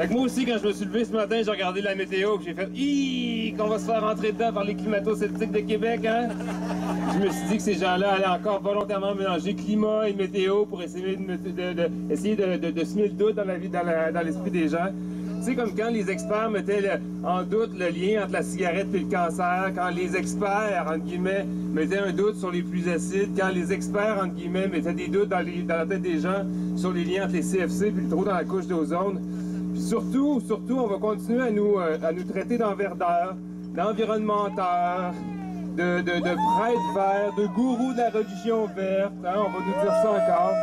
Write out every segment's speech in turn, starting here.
Fait que moi aussi, quand je me suis levé ce matin, j'ai regardé la météo et j'ai fait « Hi! Qu'on va se faire rentrer dedans par les climato-sceptiques de Québec, hein? » Je me suis dit que ces gens-là allaient encore volontairement mélanger climat et météo pour essayer de semer le doute dans l'esprit des gens. Tu sais, comme quand les experts mettaient en doute le lien entre la cigarette et le cancer, quand les experts, entre guillemets, mettaient un doute sur les pluies acides, quand les experts, entre guillemets, mettaient des doutes dans la tête des gens sur les liens entre les CFC et le trou dans la couche d'ozone. Puis surtout, on va continuer à nous traiter d'enverdeurs, d'environnementeurs, de prêtres verts, de gourous de la religion verte, hein, on va nous dire ça encore.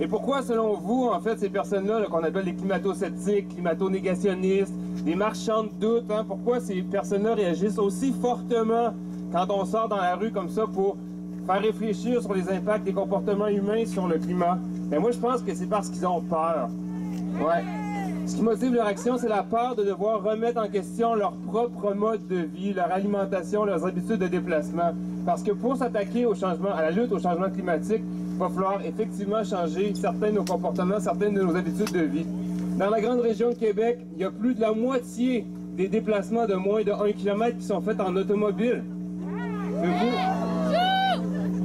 Et pourquoi, selon vous, en fait, ces personnes-là, qu'on appelle les climato-sceptiques, climato-négationnistes, les marchands de doute, hein, pourquoi ces personnes-là réagissent aussi fortement quand on sort dans la rue comme ça pour faire réfléchir sur les impacts des comportements humains sur le climat? Ben moi, je pense que c'est parce qu'ils ont peur. Ouais. Ce qui motive leur action, c'est la peur de devoir remettre en question leur propre mode de vie, leur alimentation, leurs habitudes de déplacement. Parce que pour s'attaquer au changement, à la lutte au changement climatique, il va falloir effectivement changer certains de nos comportements, certaines de nos habitudes de vie. Dans la grande région de Québec, il y a plus de la moitié des déplacements de moins de 1 km qui sont faits en automobile.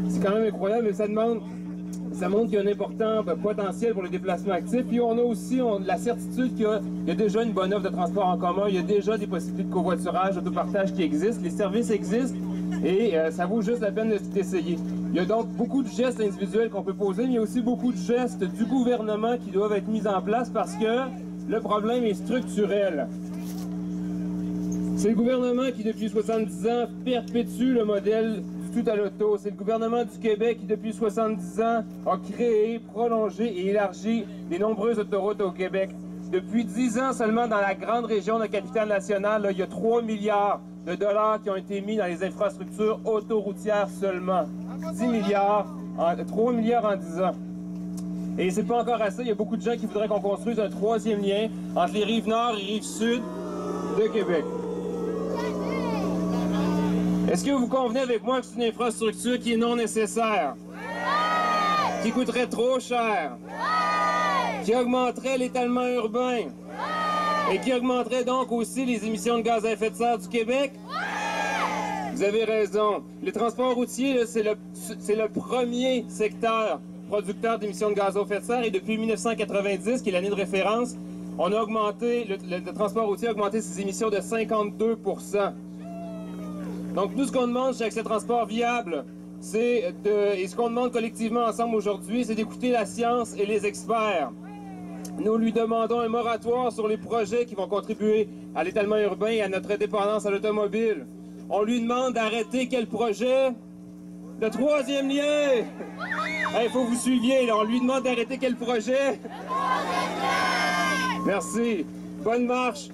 C'est quand même incroyable, mais ça montre qu'il y a un important potentiel pour le déplacement actif. Puis on a aussi la certitude qu'il y a déjà une bonne offre de transport en commun, il y a déjà des possibilités de covoiturage, d'autopartage qui existent, les services existent et ça vaut juste la peine d'essayer. Il y a donc beaucoup de gestes individuels qu'on peut poser, mais il y a aussi beaucoup de gestes du gouvernement qui doivent être mis en place parce que le problème est structurel. C'est le gouvernement qui, depuis 70 ans, perpétue le modèle du tout à l'auto. C'est le gouvernement du Québec qui, depuis 70 ans, a créé, prolongé et élargi les nombreuses autoroutes au Québec. Depuis 10 ans seulement, dans la grande région de la capitale nationale, là, il y a 3 milliards de dollars qui ont été mis dans les infrastructures autoroutières seulement. 10 milliards, 3 milliards en 10 ans. Et c'est pas encore assez, il y a beaucoup de gens qui voudraient qu'on construise un troisième lien entre les rives nord et rives sud de Québec. Est-ce que vous convenez avec moi que c'est une infrastructure qui est non nécessaire? Qui coûterait trop cher? Qui augmenterait l'étalement urbain? Et qui augmenterait donc aussi les émissions de gaz à effet de serre du Québec? Vous avez raison. Le transport routier, c'est le premier secteur producteur d'émissions de gaz à effet de serre et depuis 1990, qui est l'année de référence, on a augmenté, le transport routier a augmenté ses émissions de 52 %. Donc nous, ce qu'on demande chez Accès Transport Viable, et ce qu'on demande collectivement ensemble aujourd'hui, c'est d'écouter la science et les experts. Nous lui demandons un moratoire sur les projets qui vont contribuer à l'étalement urbain et à notre dépendance à l'automobile. On lui demande d'arrêter quel projet? Le troisième lien! Il faut que vous suiviez, là. On lui demande d'arrêter quel projet? Merci. Bonne marche.